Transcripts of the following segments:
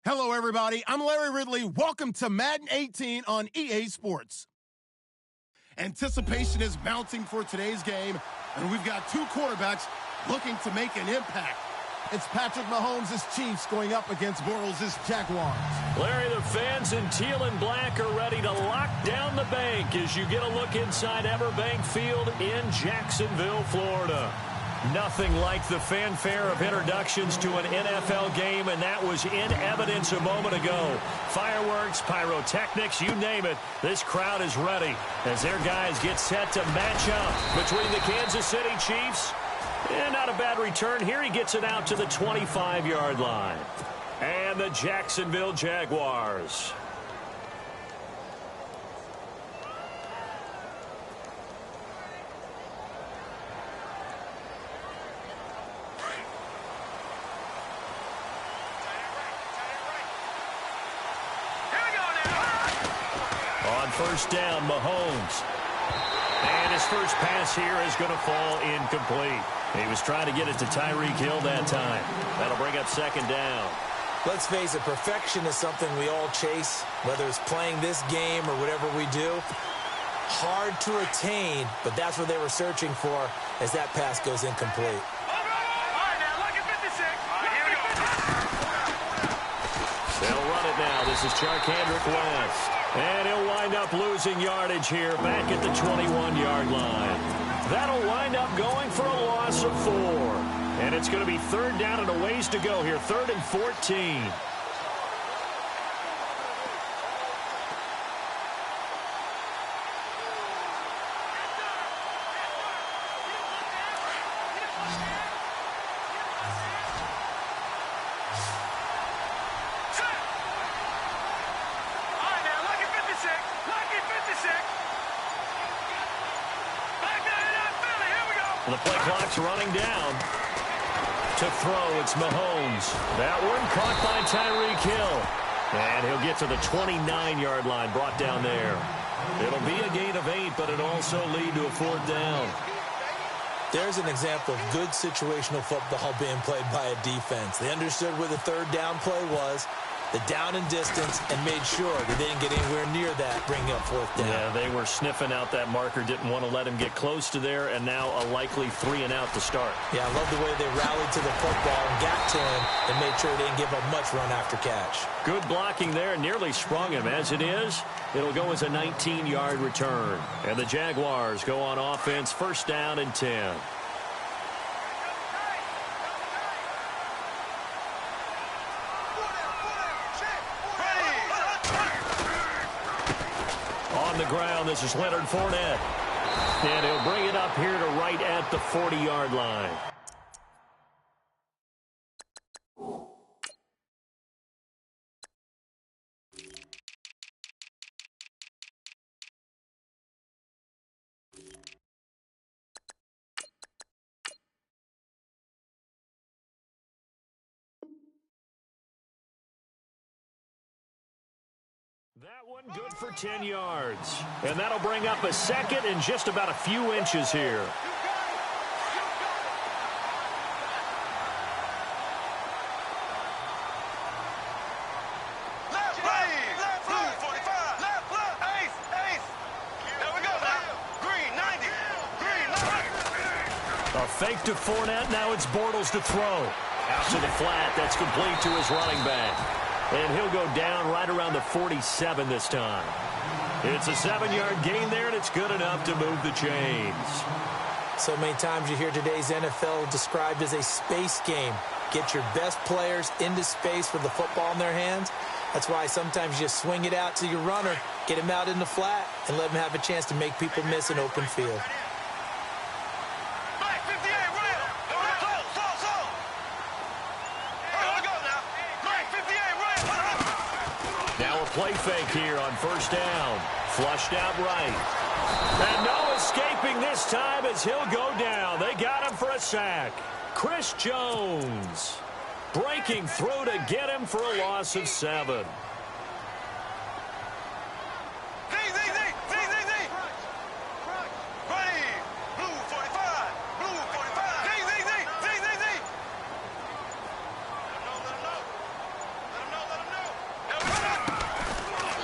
Hello, everybody. I'm Larry Ridley. Welcome to Madden 18 on EA Sports. Anticipation is mounting for today's game, and we've got two quarterbacks looking to make an impact. It's Patrick Mahomes' Chiefs going up against Bortles' Jaguars. Larry, the fans in teal and black are ready to lock down the bank as you get a look inside Everbank Field in Jacksonville, Florida. Nothing like the fanfare of introductions to an NFL game, and that was in evidence a moment ago. Fireworks, pyrotechnics, you name it. This crowd is ready as their guys get set to match up between the Kansas City Chiefs. And not a bad return here. He gets it out to the 25-yard line. And the Jacksonville Jaguars. First down, Mahomes. And his first pass here is going to fall incomplete. He was trying to get it to Tyreek Hill that time. That'll bring up second down. Let's face it, perfection is something we all chase, whether it's playing this game or whatever we do. Hard to attain, but that's what they were searching for as that pass goes incomplete. They'll run it now. This is Charkandrick West. And he'll wind up losing yardage here back at the 21-yard line. That'll wind up going for a loss of 4. And it's going to be third down and a ways to go here. 3rd and 14. The play clock's running down. To throw, it's Mahomes. That one caught by Tyreek Hill. And he'll get to the 29-yard line, brought down there. It'll be a gain of 8, but it'll also lead to a 4th down. There's an example of good situational football being played by a defense. They understood where the third down play was, the down and distance, and made sure that they didn't get anywhere near that, bringing up 4th down. Yeah, they were sniffing out that marker, didn't want to let him get close to there, and now a likely 3 and out to start. Yeah, I love the way they rallied to the football and got to him and made sure they didn't give up much run after catch. Good blocking there, nearly sprung him. As it is, it'll go as a 19-yard return. And the Jaguars go on offense, 1st down and 10. On the ground, this is Leonard Fournette. And he'll bring it up here to right at the 40-yard line. That one good for 10 yards. And that'll bring up a 2nd and just about a few inches here. Left, blue, 45, left, ace. There we go now. Green, 90, green, 90. A fake to Fournette, now it's Bortles to throw. Out to the flat, that's complete to his running back. And he'll go down right around the 47 this time. It's a 7-yard gain there, and it's good enough to move the chains. So many times you hear today's NFL described as a space game. Get your best players into space with the football in their hands. That's why sometimes you just swing it out to your runner, get him out in the flat, and let him have a chance to make people miss an open field. Play fake here on 1st down. Flushed out right. And no escaping this time as he'll go down. They got him for a sack. Chris Jones breaking through to get him for a loss of 7.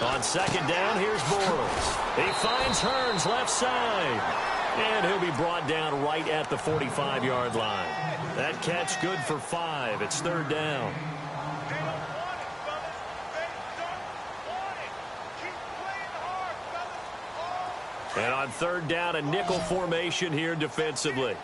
On second down, here's Bortles. He finds Hearns left side. And he'll be brought down right at the 45-yard line. That catch good for 5. It's third down. And on third down, a nickel formation here defensively.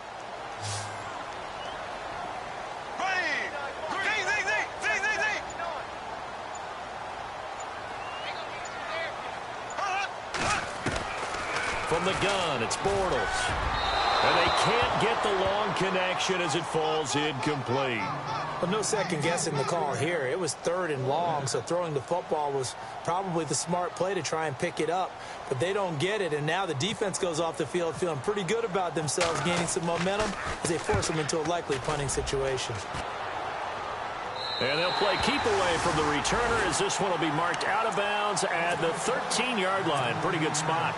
From the gun, it's Bortles. And they can't get the long connection as it falls incomplete. Well, no second guessing the call here. It was third and long, so throwing the football was probably the smart play to try and pick it up. But they don't get it, and now the defense goes off the field feeling pretty good about themselves, gaining some momentum as they force them into a likely punting situation. And they'll play keep away from the returner as this one will be marked out of bounds at the 13-yard line. Pretty good spot.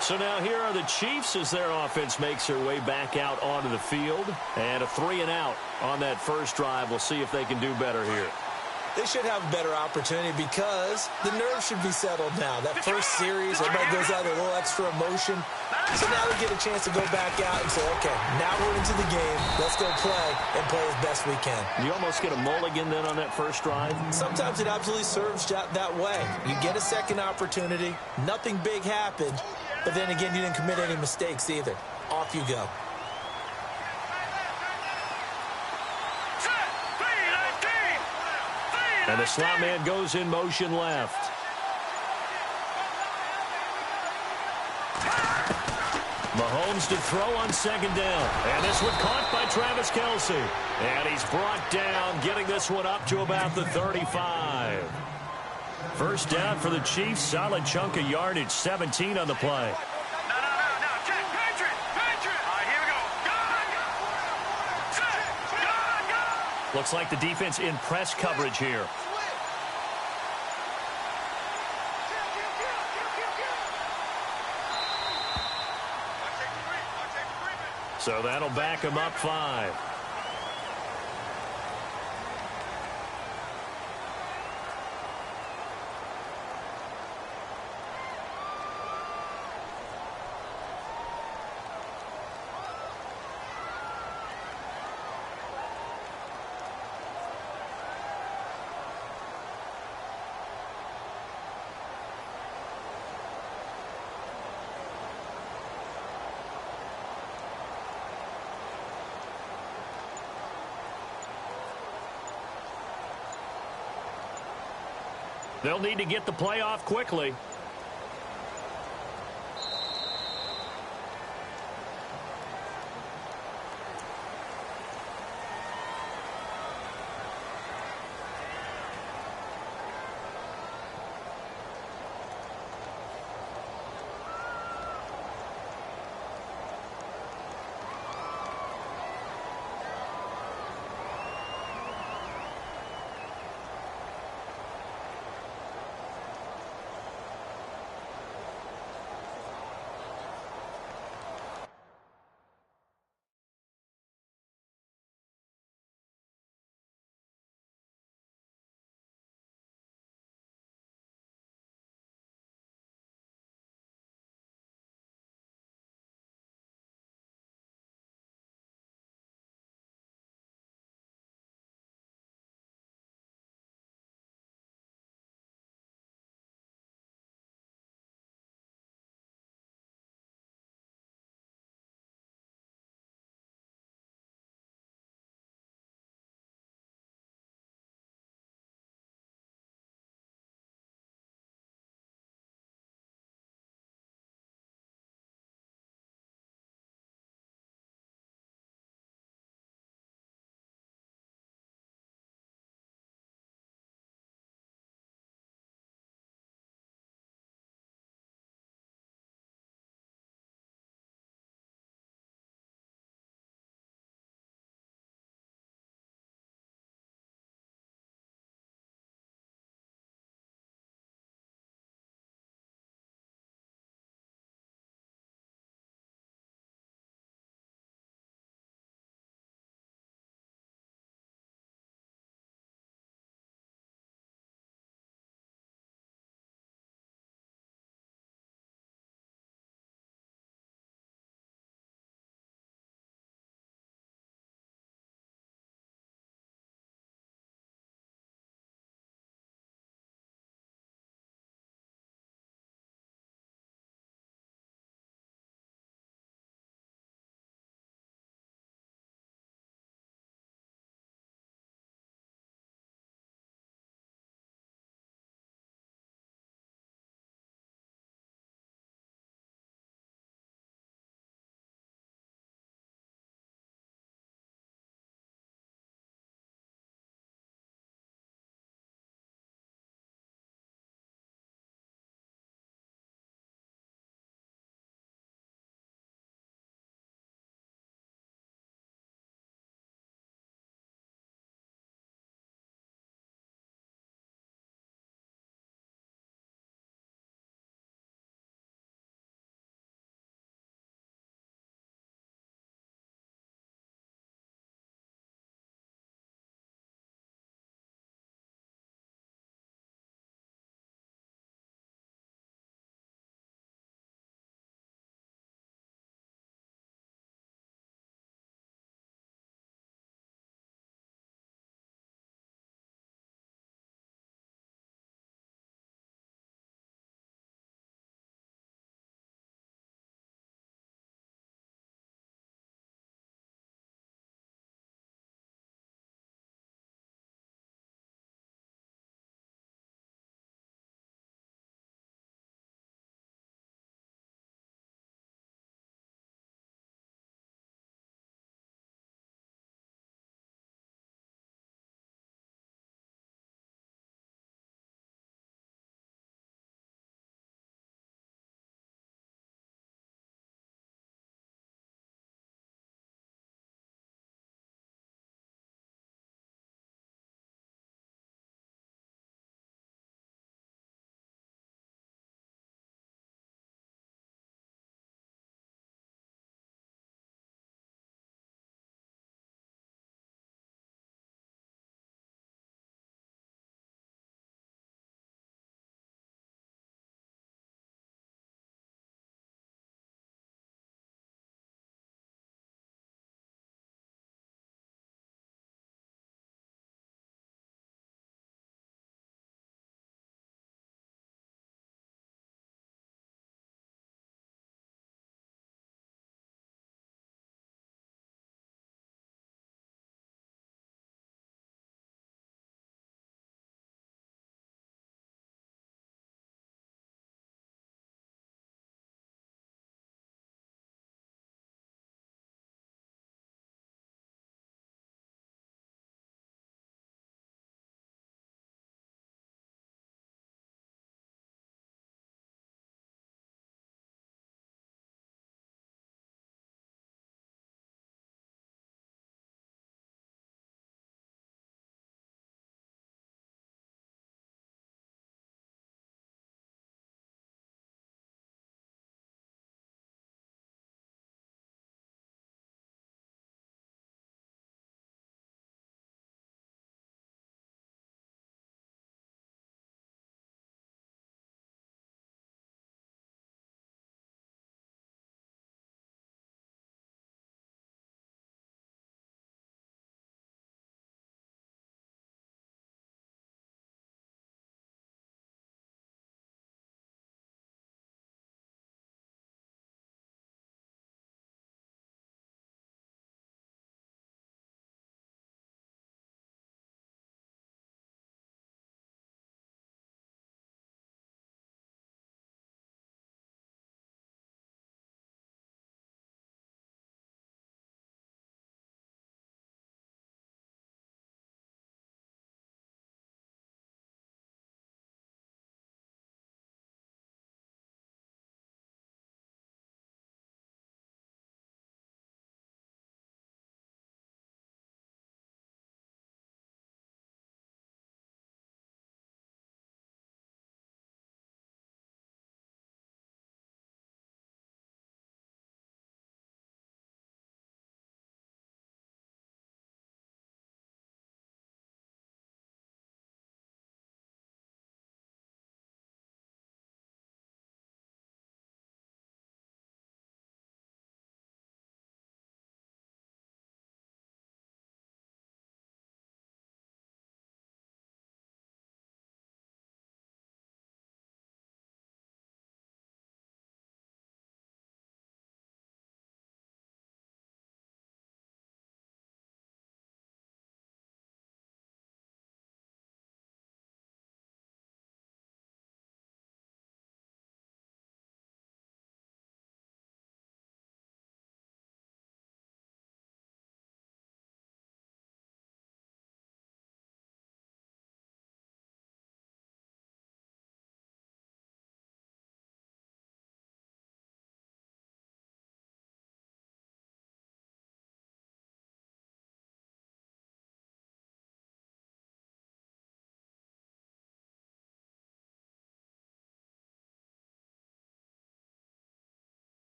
So now here are the Chiefs as their offense makes their way back out onto the field. And a 3-and-out on that first drive. We'll see if they can do better here. They should have a better opportunity because the nerves should be settled now. That first series, everybody goes out with a little extra emotion. So now they get a chance to go back out and say, okay, now we're into the game. Let's go play and play as best we can. You almost get a mulligan then on that first drive? Sometimes it absolutely serves that way. You get a second opportunity. Nothing big happened. But then again, you didn't commit any mistakes either. Off you go. And the slot man goes in motion left. Mahomes to throw on second down. And this one caught by Travis Kelce. And he's brought down, getting this one up to about the 35. First down for the Chiefs. Solid chunk of yardage. 17 on the play. Looks like the defense in press coverage here. So that'll back him up 5. They'll need to get the play off quickly.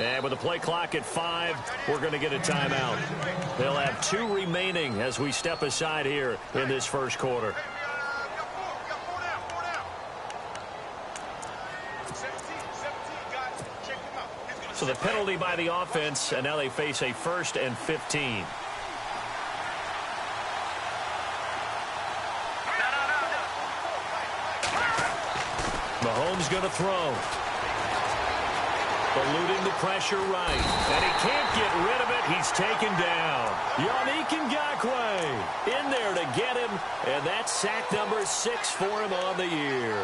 And with the play clock at 5, we're going to get a timeout. They'll have 2 remaining as we step aside here in this first quarter. So the penalty by the offense, and now they face a 1st and 15. Mahomes going to throw. Eluding the pressure right. And he can't get rid of it. He's taken down. Yannick Ngakoue in there to get him. And that's sack number 6 for him on the year.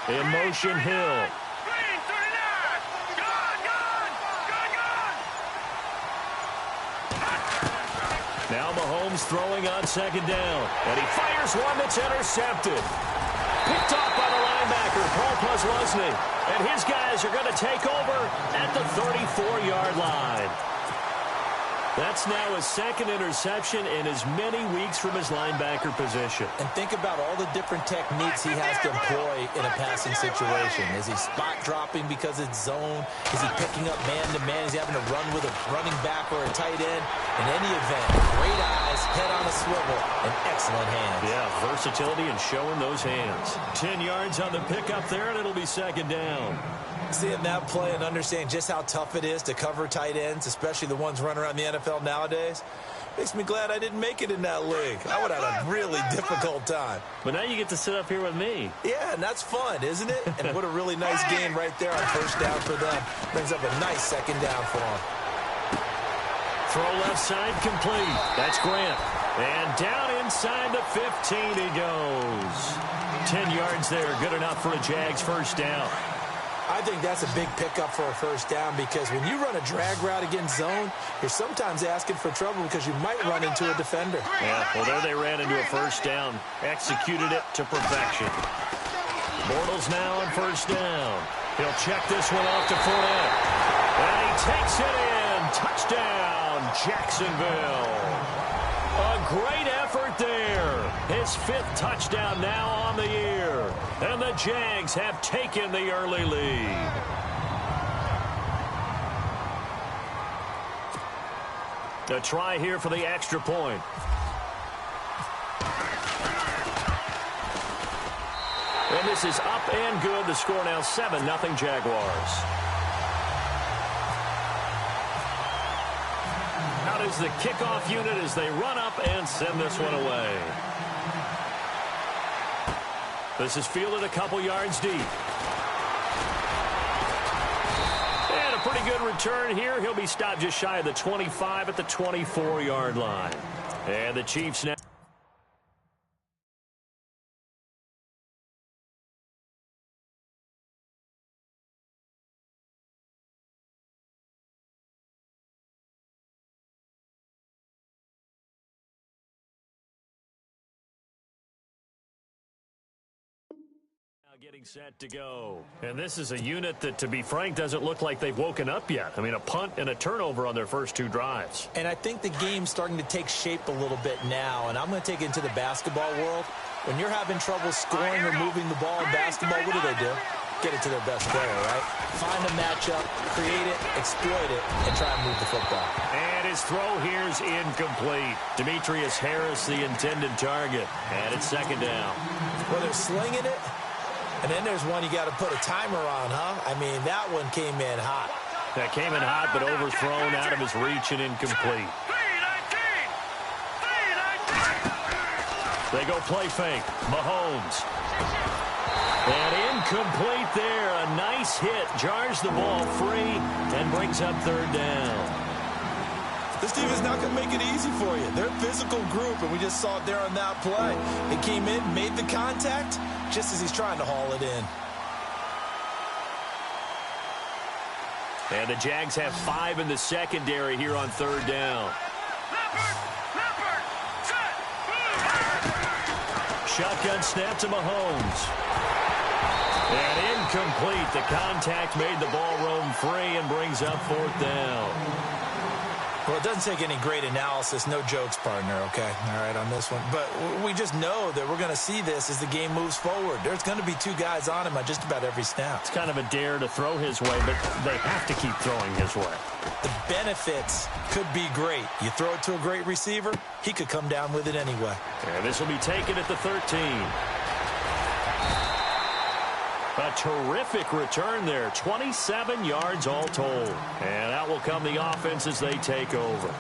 In motion, Hill. Now Mahomes throwing on 2nd down. And he fires one that's intercepted. Picked off by the linebacker, Paul Posluszny. And his guys are going to take over at the 34-yard line. That's now his 2nd interception in as many weeks from his linebacker position. And think about all the different techniques he has to employ in a passing situation. Is he spot dropping because it's zone? Is he picking up man-to-man? Is he having to run with a running back or a tight end? In any event, great eyes, head on a swivel, and excellent hands. Yeah, versatility and showing those hands. 10 yards on the pickup there, and it'll be 2nd down. Seeing that play and understanding just how tough it is to cover tight ends, especially the ones running around the NFL nowadays, makes me glad I didn't make it in that league. I would have had a really difficult time. But now you get to sit up here with me. Yeah, and that's fun, isn't it? And what a really nice game right there on 1st down for them. Brings up a nice 2nd down for them. Throw left side complete. That's Grant. And down inside the 15 he goes. 10 yards there, good enough for a Jags 1st down. I think that's a big pickup for a 1st down because when you run a drag route against zone, you're sometimes asking for trouble because you might run into a defender. Yeah, well, there they ran into a 1st down. Executed it to perfection. Bortles now on 1st down. He'll check this one off to Fournette. And he takes it in. Touchdown, Jacksonville. A great effort there. His 5th touchdown now on the year. And the Jags have taken the early lead. A try here for the extra point. And this is up and good. The score now 7-0 Jaguars. Out is the kickoff unit as they run up and send this one away. This is fielded a couple yards deep. And a pretty good return here. He'll be stopped just shy of the 25 at the 24-yard line. And the Chiefs now. Getting set to go. And this is a unit that, to be frank, doesn't look like they've woken up yet. I mean, a punt and a turnover on their first 2 drives. And I think the game's starting to take shape a little bit now, and I'm going to take it into the basketball world. When you're having trouble scoring or moving the ball in basketball, what do? Get it to their best player, right? Find a matchup, create it, exploit it, and try and move the football. And his throw here's incomplete. Demetrius Harris, the intended target. And it's 2nd down. Well, they're slinging it. And then there's one you got to put a timer on, huh? I mean, that one came in hot. That came in hot, but overthrown out of his reach and incomplete. They go play fake. Mahomes. And incomplete there. A nice hit. Jars the ball free and brings up 3rd down. This team is not going to make it easy for you. They're a physical group, and we just saw it there on that play. They came in, made the contact, just as he's trying to haul it in. And the Jags have 5 in the secondary here on 3rd down. Shotgun snap to Mahomes. And incomplete. The contact made the ball roam free and brings up 4th down. Well, it doesn't take any great analysis. No jokes, partner, okay? All right, on this one. But we just know that we're going to see this as the game moves forward. There's going to be two guys on him on just about every snap. It's kind of a dare to throw his way, but they have to keep throwing his way. The benefits could be great. You throw it to a great receiver, he could come down with it anyway. And this will be taken at the 13. A terrific return there. 27 yards all told. And out will come the offense as they take over.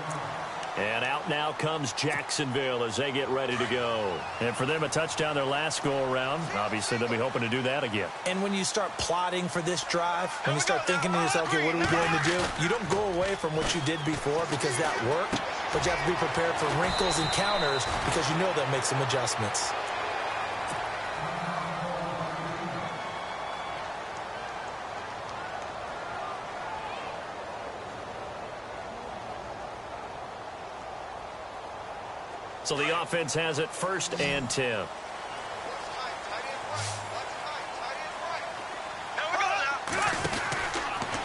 And out now comes Jacksonville as they get ready to go. And for them, a touchdown their last go-around. Obviously, they'll be hoping to do that again. And when you start plotting for this drive, when you start thinking to yourself, okay, what are we going to do? You don't go away from what you did before because that worked, but you have to be prepared for wrinkles and counters because you know they'll make some adjustments. So the offense has it 1st and 10.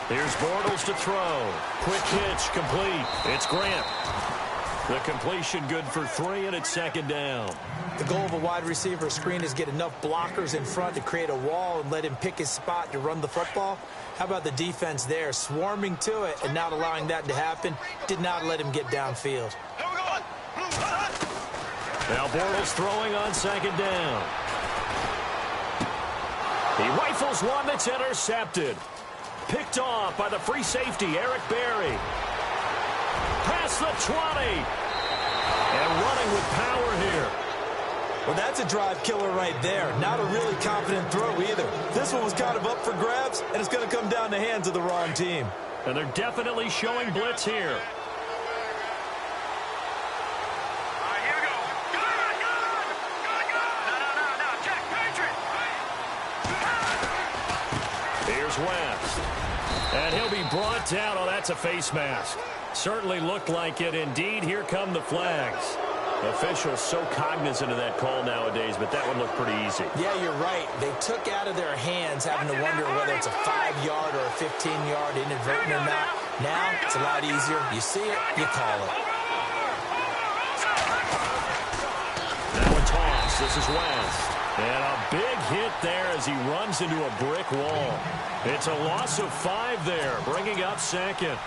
Here's Bortles to throw. Quick hitch, complete. It's Grant. The completion good for 3, and it's 2nd down. The goal of a wide receiver screen is get enough blockers in front to create a wall and let him pick his spot to run the football. How about the defense there, swarming to it and not allowing that to happen? Did not let him get downfield. Now Bortles throwing on 2nd down. He rifles one that's intercepted. Picked off by the free safety, Eric Berry. Past the 20. And running with power here. Well, that's a drive killer right there. Not a really confident throw either. This one was kind of up for grabs, and it's going to come down the hands of the wrong team. And they're definitely showing blitz here. West. And he'll be brought down. Oh, that's a face mask. Certainly looked like it. Indeed, here come the flags. Officials so cognizant of that call nowadays, but that one looked pretty easy. Yeah, you're right. They took out of their hands having to wonder whether it's a 5-yard or a 15-yard inadvertent or not. Now, it's a lot easier. You see it, you call it. Now a toss. This is West. And a big hit there as he runs into a brick wall. It's a loss of 5 there, bringing up 2nd.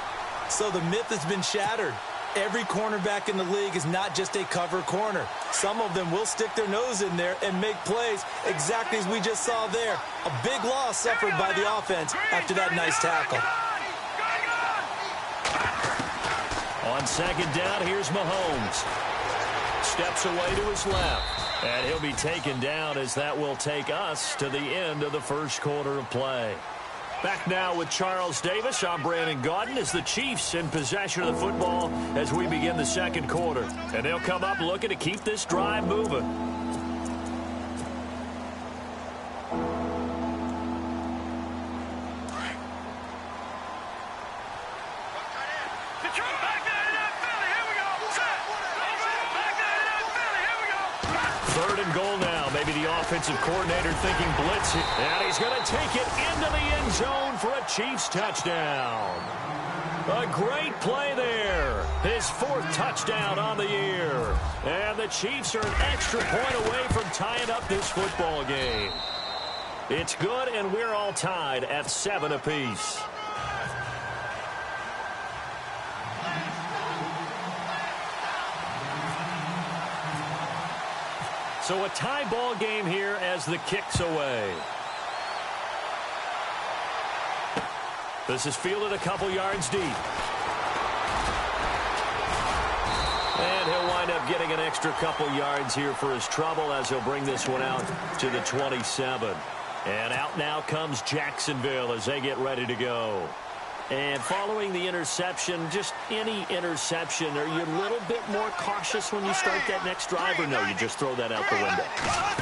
So the myth has been shattered. Every cornerback in the league is not just a cover corner. Some of them will stick their nose in there and make plays exactly as we just saw there. A big loss suffered by the offense after that nice tackle. On 2nd down, here's Mahomes. Steps away to his left. And he'll be taken down as that will take us to the end of the 1st quarter of play. Back now with Charles Davis. I'm Brandon Gaudin as the Chiefs in possession of the football as we begin the 2nd quarter. And they'll come up looking to keep this drive moving. Offensive coordinator thinking blitz, and he's going to take it into the end zone for a Chiefs touchdown. A great play there. His 4th touchdown on the year. And the Chiefs are an extra point away from tying up this football game. It's good, and we're all tied at 7 apiece. So a tie ball game here as the kick's away. This is fielded a couple yards deep. And he'll wind up getting an extra couple yards here for his trouble as he'll bring this one out to the 27. And out now comes Jacksonville as they get ready to go. And following the interception, just any interception, are you a little bit more cautious when you start that next drive, or no, you just throw that out the window?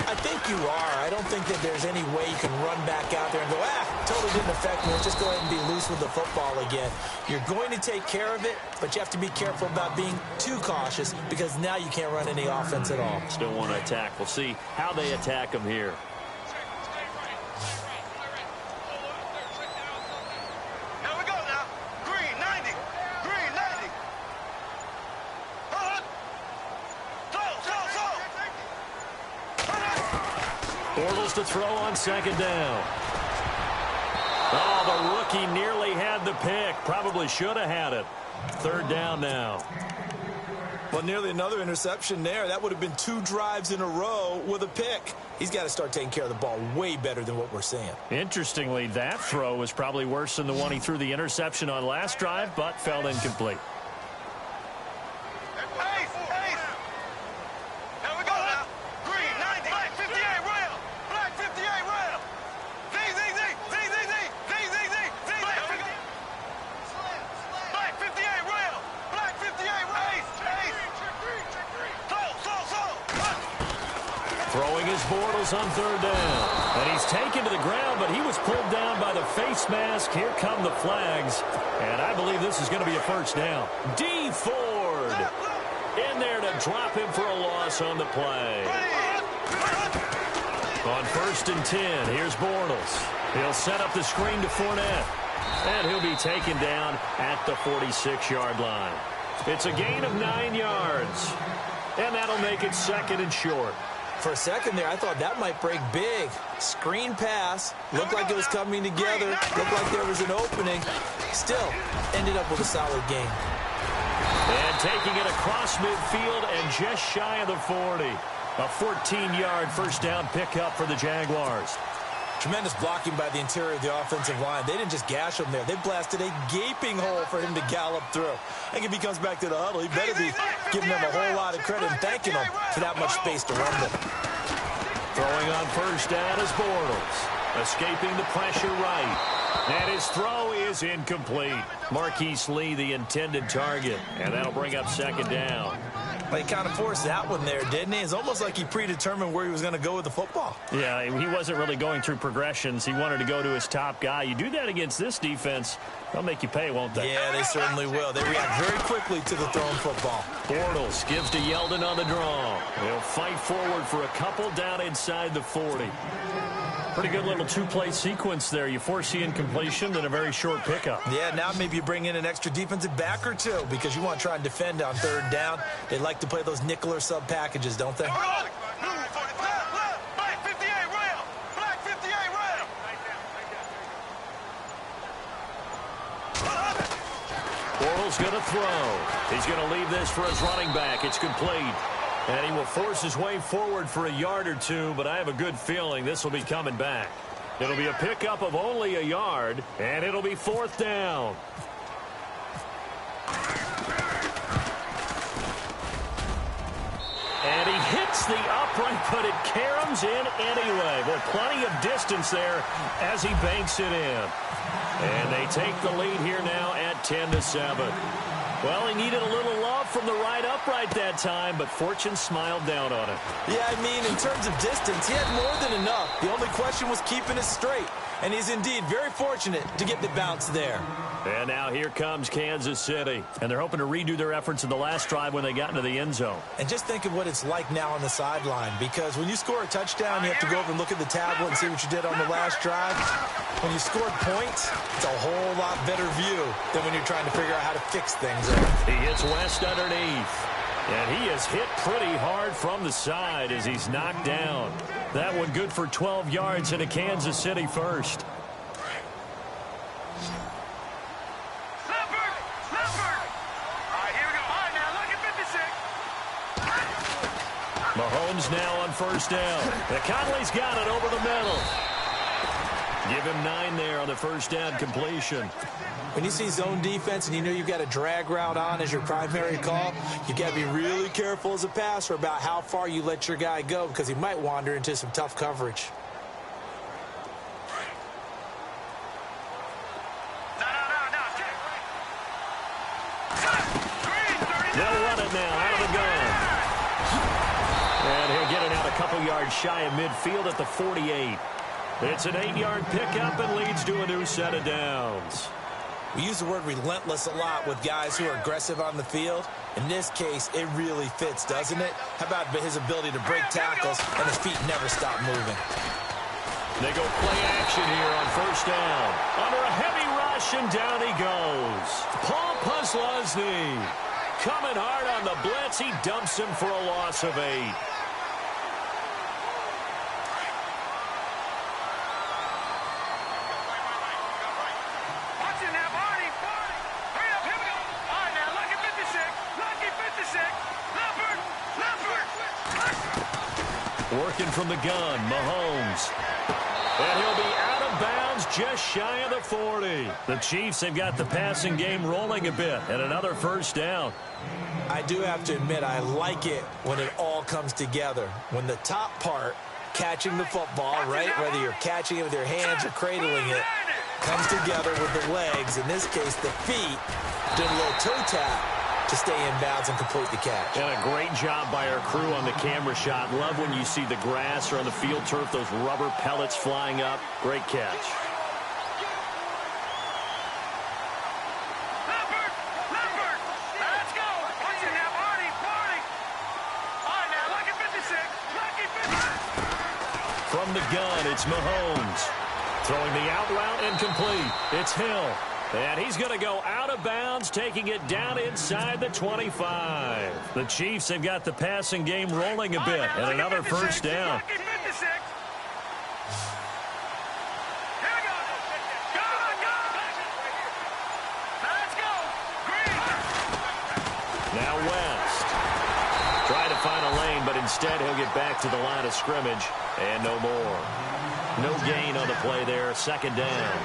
I think you are. I don't think that there's any way you can run back out there and go, totally didn't affect me. Let's just go ahead and be loose with the football again. You're going to take care of it, but you have to be careful about being too cautious because now you can't run any offense at all. Still want to attack. We'll see how they attack him here. Bortles to throw on second down. Oh, the rookie nearly had the pick. Probably should have had it. Third down now. Well, nearly another interception there. That would have been 2 drives in a row with a pick. He's got to start taking care of the ball way better than what we're seeing. Interestingly, that throw was probably worse than the one he threw the interception on last drive, but fell incomplete. Throwing his Bortles on third down. And he's taken to the ground, but he was pulled down by the face mask. Here come the flags. And I believe this is going to be a first down. D. Ford in there to drop him for a loss on the play. On 1st and 10, here's Bortles. He'll set up the screen to Fournette. And he'll be taken down at the 46-yard line. It's a gain of 9 yards. And that'll make it 2nd and short. For a second there, I thought that might break big. Screen pass. Looked like it was coming together. Looked like there was an opening. Still, ended up with a solid game. And taking it across midfield and just shy of the 40. A 14-yard first down pickup for the Jaguars. Tremendous blocking by the interior of the offensive line. They didn't just gash him there. They blasted a gaping hole for him to gallop through. I think if he comes back to the huddle, he better be giving them a whole lot of credit and thanking them for that much space to run them. Throwing on first down is Bortles. Escaping the pressure right. And his throw is incomplete. Marquise Lee, the intended target. And that'll bring up 2nd down. Well, he kind of forced that one there, didn't he? It's almost like he predetermined where he was going to go with the football. Yeah, he wasn't really going through progressions. He wanted to go to his top guy. You do that against this defense, they'll make you pay, won't they? Yeah, they certainly will. They react very quickly to the thrown football. Bortles gives to Yeldon on the draw. He'll fight forward for a couple down inside the 40. Pretty good little 2-play sequence there. You force the incompletion, then a very short pickup. Yeah, now maybe you bring in an extra defensive back or two because you want to try and defend on third down. They like to play those nickel or sub packages, don't they? Bortles going to throw. He's going to leave this for his running back. It's complete. And he will force his way forward for a yard or two, but I have a good feeling this will be coming back. It'll be a pickup of only a yard, and it'll be 4th down. And he hits the upright, but it caroms in anyway. Well, plenty of distance there as he banks it in. And they take the lead here now at 10-7. Well, he needed a little love from the right upright that time, but fortune smiled down on it. Yeah, I mean, in terms of distance, he had more than enough. The only question was keeping it straight. And he's indeed very fortunate to get the bounce there. And now here comes Kansas City. And they're hoping to redo their efforts in the last drive when they got into the end zone. And just think of what it's like now on the sideline. Because when you score a touchdown, you have to go over and look at the tablet and see what you did on the last drive. When you scored points, it's a whole lot better view than when you're trying to figure out how to fix things up. He hits West underneath. And he is hit pretty hard from the side as he's knocked down. That one good for 12 yards and a Kansas City first. Mahomes now on first down. Conley's got it over the middle. Give him 9 there on the first down completion. When you see zone defense and you know you've got a drag route on as your primary call, you got to be really careful as a passer about how far you let your guy go because he might wander into some tough coverage. They'll run it now out of the gun. And he'll get it out a couple yards shy of midfield at the 48. It's an 8-yard pickup and leads to a new set of downs. We use the word relentless a lot with guys who are aggressive on the field. In this case, it really fits, doesn't it? How about his ability to break tackles and his feet never stop moving? They go play action here on first down. Under a heavy rush, and down he goes. Paul Posluszny coming hard on the blitz. He dumps him for a loss of 8. Working from the gun, Mahomes. And he'll be out of bounds just shy of the 40. The Chiefs have got the passing game rolling a bit, and another first down. I do have to admit, I like it when it all comes together. When the top part, catching the football, right, whether you're catching it with your hands or cradling it, comes together with the legs, in this case the feet, did a little toe tap to stay in bounds and complete the catch. And a great job by our crew on the camera shot. Love when you see the grass or on the field turf, those rubber pellets flying up. Great catch. Let's go. Watch it now, Marty. All right, now, lucky 56. Lucky 56. From the gun, it's Mahomes. Throwing the out route incomplete. It's Hill. And he's going to go out of bounds, taking it down inside the 25. The Chiefs have got the passing game rolling a bit, and another first down. Lucky 56. Here we go. Go. Let's go. Green. Now West. Trying to find a lane, but instead he'll get back to the line of scrimmage, and no more. No gain on the play there, second down.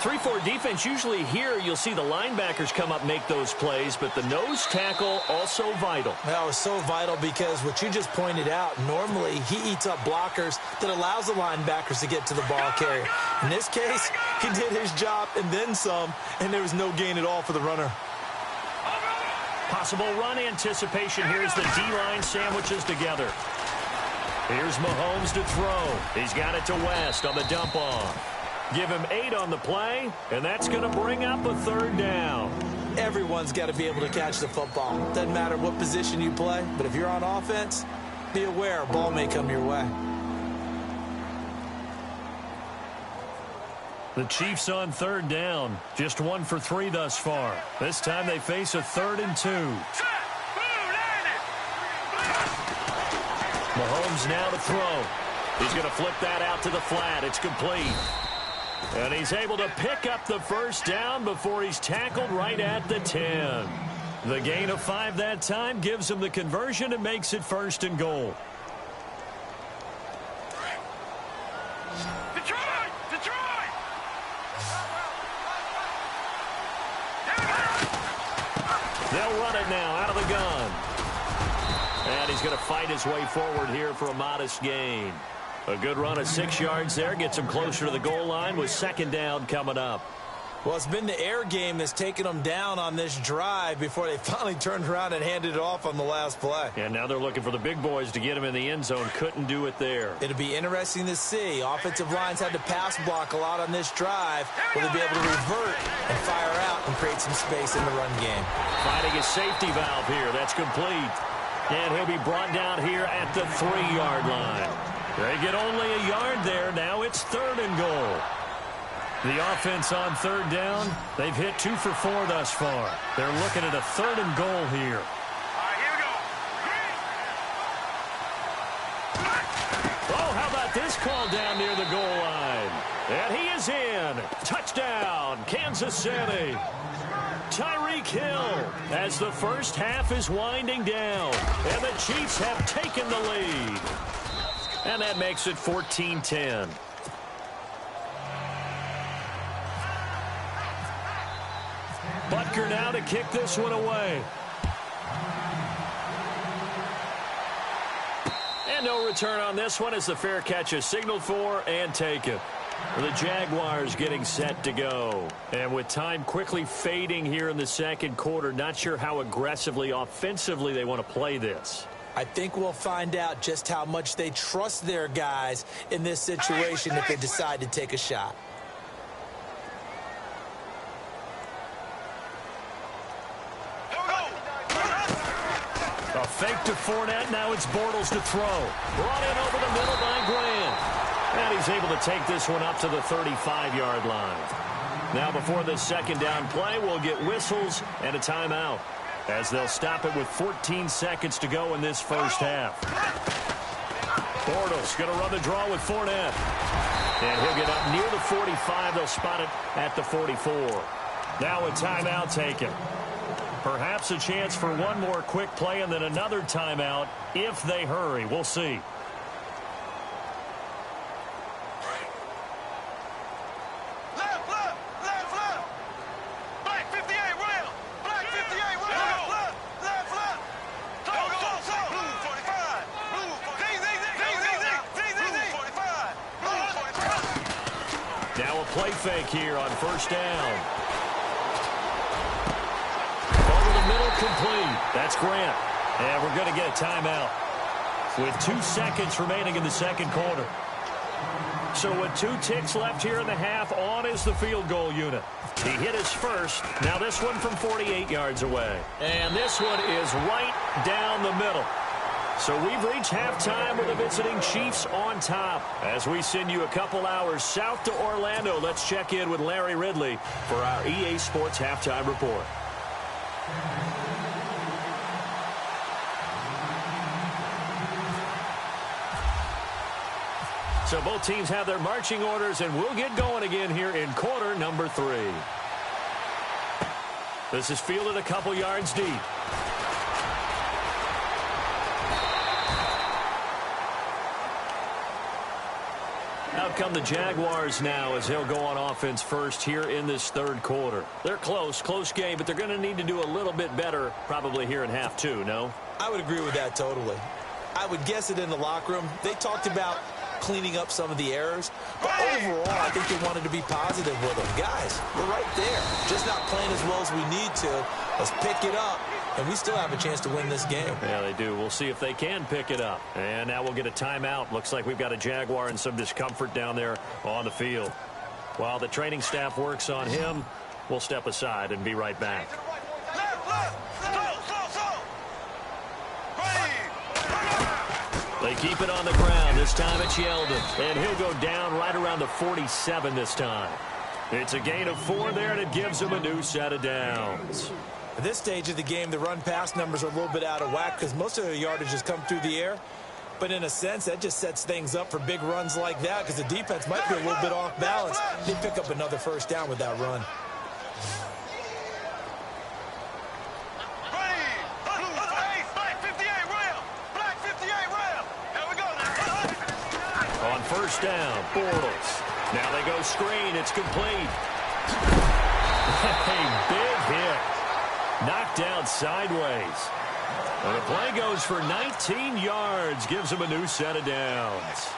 3-4 defense, usually here you'll see the linebackers come up, make those plays, but the nose tackle also vital. That was so vital because what you just pointed out, normally he eats up blockers that allows the linebackers to get to the ball carrier. In this case, he did his job and then some, and there was no gain at all for the runner. Possible run anticipation here as the D-line sandwiches together. Here's Mahomes to throw. He's got it to West on the dump off. Give him 8 on the play, and that's going to bring up a third down. Everyone's got to be able to catch the football. Doesn't matter what position you play, but if you're on offense, be aware a ball may come your way. The Chiefs on third down. Just 1 for 3 thus far. This time they face a 3rd and 2. Mahomes now to throw. He's going to flip that out to the flat. It's complete. And he's able to pick up the first down before he's tackled right at the 10. The gain of 5 that time gives him the conversion and makes it 1st and goal. Detroit! They'll run it now out of the gun. And he's going to fight his way forward here for a modest gain. A good run of 6 yards there. Gets him closer to the goal line with 2nd down coming up. Well, it's been the air game that's taken them down on this drive before they finally turned around and handed it off on the last play. And now they're looking for the big boys to get him in the end zone. Couldn't do it there. It'll be interesting to see. Offensive lines had to pass block a lot on this drive. Will they be able to revert and fire out and create some space in the run game? Finding a safety valve here. That's complete. And he'll be brought down here at the 3-yard line. They get only a yard there. Now it's 3rd and goal. The offense on 3rd down, they've hit 2 for 4 thus far. They're looking at a 3rd and goal here. All right, here we go. Oh, how about this call down near the goal line? And he is in. Touchdown, Kansas City. Tyreek Hill as the first half is winding down. And the Chiefs have taken the lead. And that makes it 14-10. Butker now to kick this one away. And no return on this one as the fair catch is signaled for and taken. The Jaguars getting set to go. And with time quickly fading here in the 2nd quarter, not sure how aggressively, offensively they want to play this. I think we'll find out just how much they trust their guys in this situation if they decide to take a shot. A fake to Fournette. Now it's Bortles to throw. Brought in over the middle by Grant. And he's able to take this one up to the 35-yard line. Now before the 2nd down play, we'll get whistles and a timeout as they'll stop it with 14 seconds to go in this first half. Bortles going to run the draw with Fournette. And he'll get up near the 45. They'll spot it at the 44. Now a timeout taken. Perhaps a chance for one more quick play and then another timeout if they hurry. We'll see. play fake here on first down. Over the middle, complete. That's Grant. And we're going to get a timeout with 2 seconds remaining in the second quarter. So with 2 ticks left here in the half, on is the field goal unit. He hit his first. Now this one from 48 yards away. And this one is right down the middle. So we've reached halftime with the visiting Chiefs on top. As we send you a couple hours south to Orlando, let's check in with Larry Ridley for our EA Sports Halftime Report. So both teams have their marching orders, and we'll get going again here in quarter number 3. This is fielded a couple yards deep. Out come the Jaguars now as they'll go on offense first here in this third quarter. They're close game, but they're going to need to do a little bit better probably here in half 2, no? I would agree with that totally. I would guess it in the locker room. They talked about cleaning up some of the errors, but overall, I think they wanted to be positive with them. Guys, we're right there. Just not playing as well as we need to. Let's pick it up, and we still have a chance to win this game. Yeah, they do. We'll see if they can pick it up. And now we'll get a timeout. Looks like we've got a Jaguar and some discomfort down there on the field. While the training staff works on him, we'll step aside and be right back. They keep it on the ground. This time it's Yeldon. And he'll go down right around the 47 this time. It's a gain of 4 there, and it gives him a new set of downs. At this stage of the game, the run-pass numbers are a little bit out of whack because most of their yardage has come through the air. But in a sense, that just sets things up for big runs like that because the defense might be a little bit off balance. They pick up another first down with that run. On first down, Bortles. Now they go screen. It's complete. A big hit. Knocked down sideways. And the play goes for 19 yards. Gives him a new set of downs.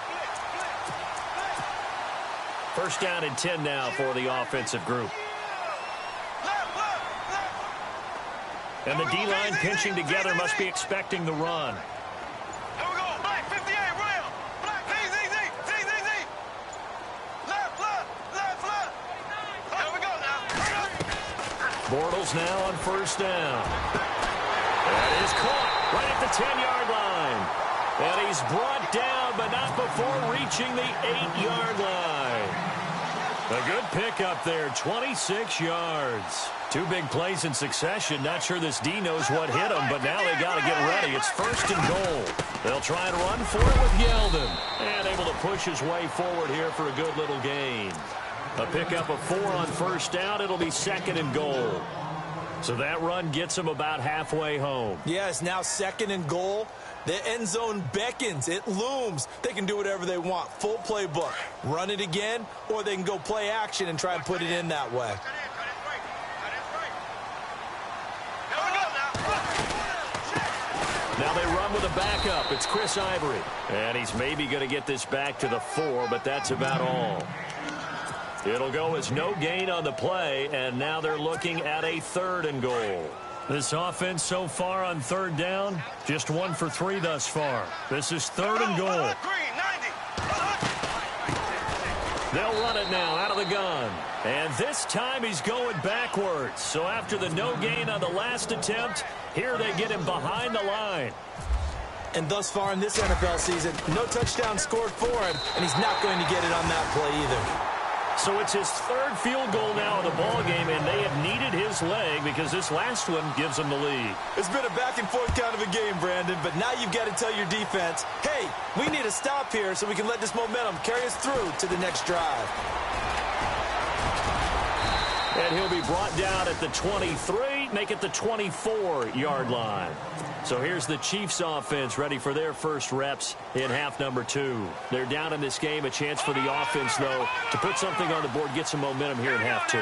First down and 10 now for the offensive group. And the D-line pinching together must be expecting the run. Bortles now on first down. That is caught right at the 10-yard line. And he's brought down, but not before reaching the 8-yard line. A good pickup there, 26 yards. 2 big plays in succession. Not sure this D knows what hit him, but now they got to get ready. It's first and goal. They'll try and run for it with Yeldon. And able to push his way forward here for a good little gain. A pickup of 4 on first down. It'll be second and goal. So that run gets him about halfway home. Yeah, it's now second and goal. The end zone beckons. It looms. They can do whatever they want. Full playbook. Run it again, or they can go play action and try and put it in that way. Now they run with a backup. It's Chris Ivory. And he's maybe going to get this back to the 4, but that's about all. It'll go as no gain on the play, and now they're looking at a third and goal. This offense so far on third down, just 1 for 3 thus far. This is third and goal. They'll run it now out of the gun. And this time he's going backwards. So after the no gain on the last attempt, here they get him behind the line. And thus far in this NFL season, no touchdown scored for him, and he's not going to get it on that play either. So it's his third field goal now in the ballgame, and they have needed his leg because this last one gives them the lead. It's been a back-and-forth kind of a game, Brandon, but now you've got to tell your defense, hey, we need a stop here so we can let this momentum carry us through to the next drive. And he'll be brought down at the 23, make it the 24-yard line. So here's the Chiefs offense ready for their first reps in half number 2. They're down in this game. A chance for the offense, though, to put something on the board, get some momentum here in half 2.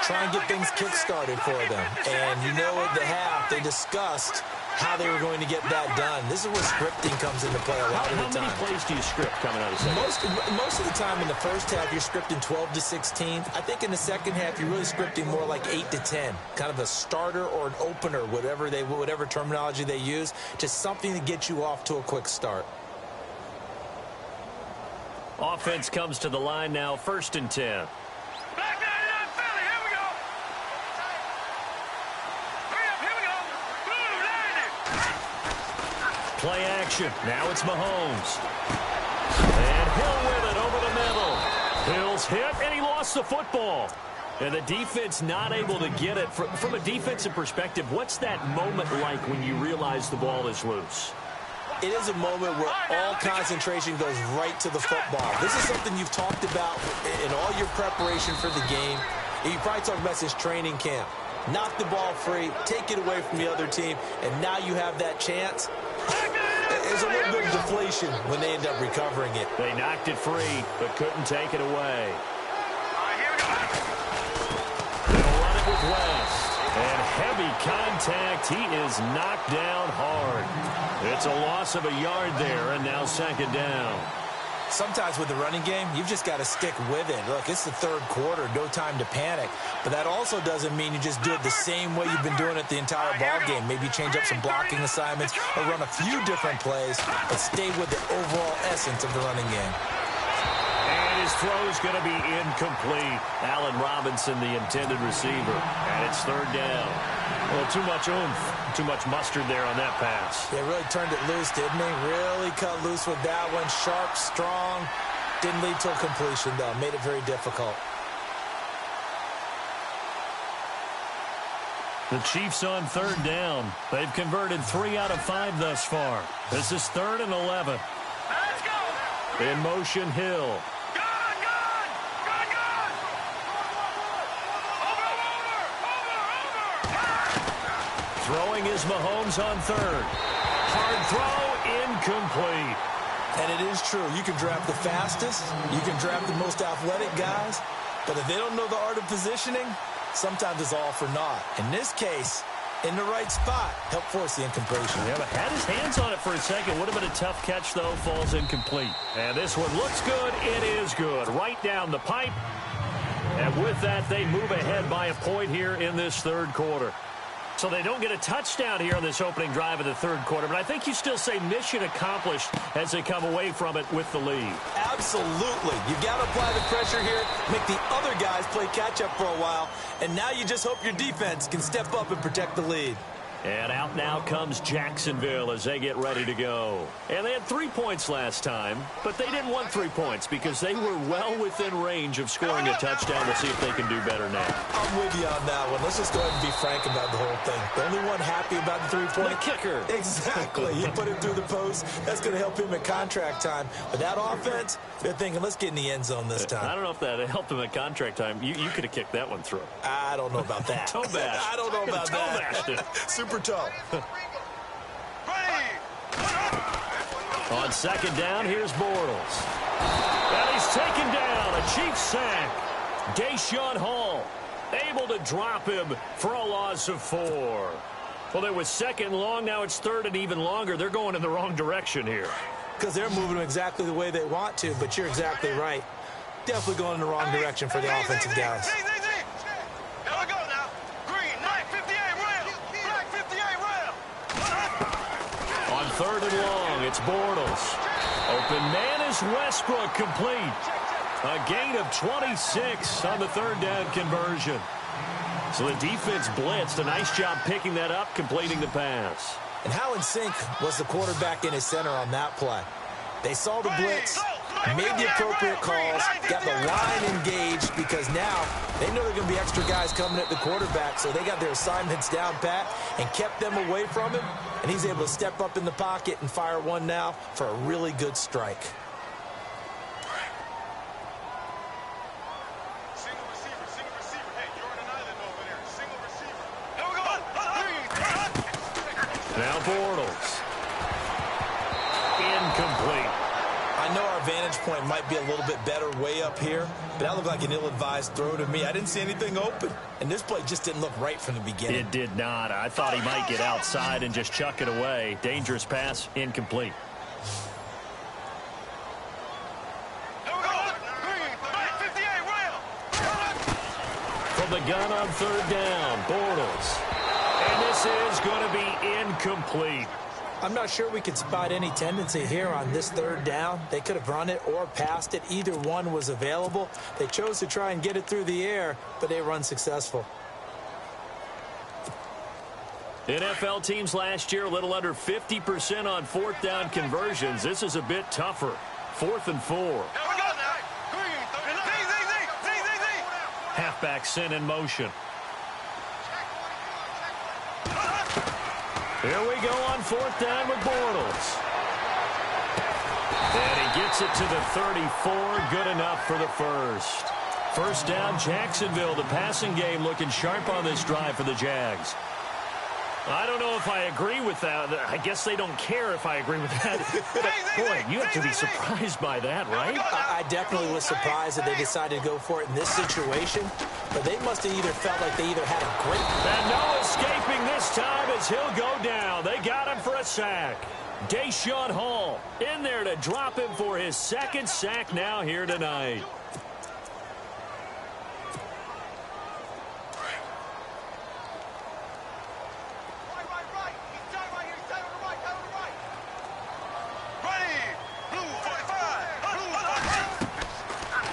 try and get things kick-started for them. And you know at the half, they discussed how they were going to get that done. This is where scripting comes into play a lot of the time. How many plays do you script coming out of second? Most of the time in the first half, you're scripting 12 to 16. I think in the second half, you're really scripting more like 8 to 10. Kind of a starter or an opener, whatever terminology they use. Just something to get you off to a quick start. Offense comes to the line now, 1st and 10. Play action. Now it's Mahomes. And Hill with it over the middle. Hill's hit, and he lost the football. And the defense not able to get it. From a defensive perspective, what's that moment like when you realize the ball is loose? It is a moment where all concentration goes right to the football. This is something you've talked about in all your preparation for the game. And you probably talked about since training camp. Knock the ball free, take it away from the other team, and now you have that chance. There's a little bit of deflation when they end up recovering it. They knocked it free, but couldn't take it away. They'll run it with West. And heavy contact. He is knocked down hard. It's a loss of a yard there, and now 2nd down. Sometimes with the running game, you've just got to stick with it. Look, it's the 3rd quarter, no time to panic. But that also doesn't mean you just do it the same way you've been doing it the entire ball game. Maybe change up some blocking assignments or run a few different plays, but stay with the overall essence of the running game. And his throw's going to be incomplete. Allen Robinson, the intended receiver. And it's 3rd down. Well, too much oomph, too much mustard there on that pass. They really turned it loose, didn't they? Really cut loose with that one. Sharp, strong. Didn't lead to a completion, though. Made it very difficult. The Chiefs on 3rd down. They've converted 3 out of 5 thus far. This is 3rd and 11. Let's go. In motion, Hill. Throwing is Mahomes on 3rd. Hard throw, incomplete. And it is true. You can draft the fastest. You can draft the most athletic guys. But if they don't know the art of positioning, sometimes it's all for naught. In this case, in the right spot, helped force the incompletion. Yeah, but had his hands on it for a second. Would have been a tough catch, though. Falls incomplete. And this one looks good. It is good. Right down the pipe. And with that, they move ahead by a point here in this 3rd quarter. So they don't get a touchdown here on this opening drive of the 3rd quarter, but I think you still say mission accomplished as they come away from it with the lead. Absolutely. You've got to apply the pressure here, make the other guys play catch-up for a while, and now you just hope your defense can step up and protect the lead. And out now comes Jacksonville as they get ready to go. And they had 3 points last time, but they didn't want 3 points because they were well within range of scoring a touchdown. We'll see if they can do better now. I'm with you on that one. Let's just go ahead and be frank about the whole thing. The only one happy about the 3-point. The kicker. Exactly. He put it through the post. That's going to help him at contract time. But that offense, they're thinking, let's get in the end zone this time. I don't know if that helped him at contract time. You could have kicked that one through. I don't know about that. Toe bash. I don't know about that. Toe bashed it. Super tough. On 2nd down, here's Bortles. And he's taken down. A Chiefs sack. Deshaun Hall able to drop him for a loss of 4. Well, it was 2nd long. Now it's 3rd and even longer. They're going in the wrong direction here. Because they're moving them exactly the way they want to, but you're exactly right. Definitely going in the wrong direction for the offensive guys. Here we go now. Green, black 58 rail. Black 58 rail. On 3rd and long, it's Bortles. Open man is Westbrook, complete. A gain of 26 on the 3rd down conversion. So the defense blitzed. A nice job picking that up, completing the pass. And how in sync was the quarterback in his center on that play? They saw the blitz, made the appropriate calls, got the line engaged because now they know there are going to be extra guys coming at the quarterback, so they got their assignments down pat and kept them away from him, and he's able to step up in the pocket and fire one now for a really good strike. Single receiver. Hey, Jordan Island over there. Single receiver. Here we go. Now Bortles. Incomplete. I I know our vantage point might be a little bit better way up here, but that looked like an ill-advised throw to me. I didn't see anything open, and this play just didn't look right from the beginning. It did not. I thought he might get outside and just chuck it away. Dangerous pass, incomplete. From the gun on third down, Bortles. And this is going to be incomplete. I'm not sure we could spot any tendency here on this third down. They could have run it or passed it. Either one was available. They chose to try and get it through the air, but they were unsuccessful. NFL teams last year a little under 50% on fourth down conversions. This is a bit tougher. 4th and 4. Halfback sent in motion. Here we go on fourth down with Bortles. And he gets it to the 34. Good enough for the first. First down, Jacksonville. The passing game looking sharp on this drive for the Jags. I don't know if I agree with that. I guess they don't care if I agree with that. But, boy, you have to be surprised by that, right? I definitely was surprised that they decided to go for it in this situation. But they must have either felt like they either had a great... And no escaping this time as he'll go down. They got him for a sack. Deshaun Hall in there to drop him for his second sack now here tonight.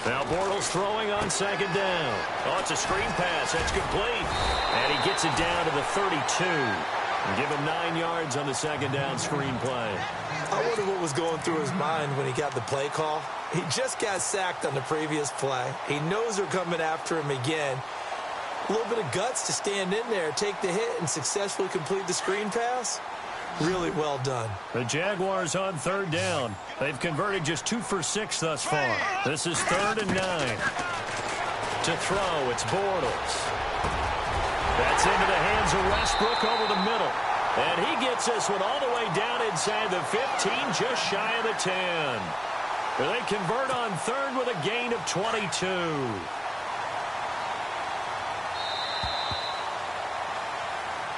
Now Bortles throwing on second down. Oh, it's a screen pass. That's complete. And he gets it down to the 32. And give him 9 yards on the second down screen play. I wonder what was going through his mind when he got the play call. He just got sacked on the previous play. He knows they're coming after him again. A little bit of guts to stand in there, take the hit, and successfully complete the screen pass. Really well done. The Jaguars on third down. They've converted just 2 for 6 thus far. This is 3rd and 9. To throw, it's Bortles. That's into the hands of Westbrook over the middle. And he gets this one all the way down inside the 15, just shy of the 10. They convert on third with a gain of 22.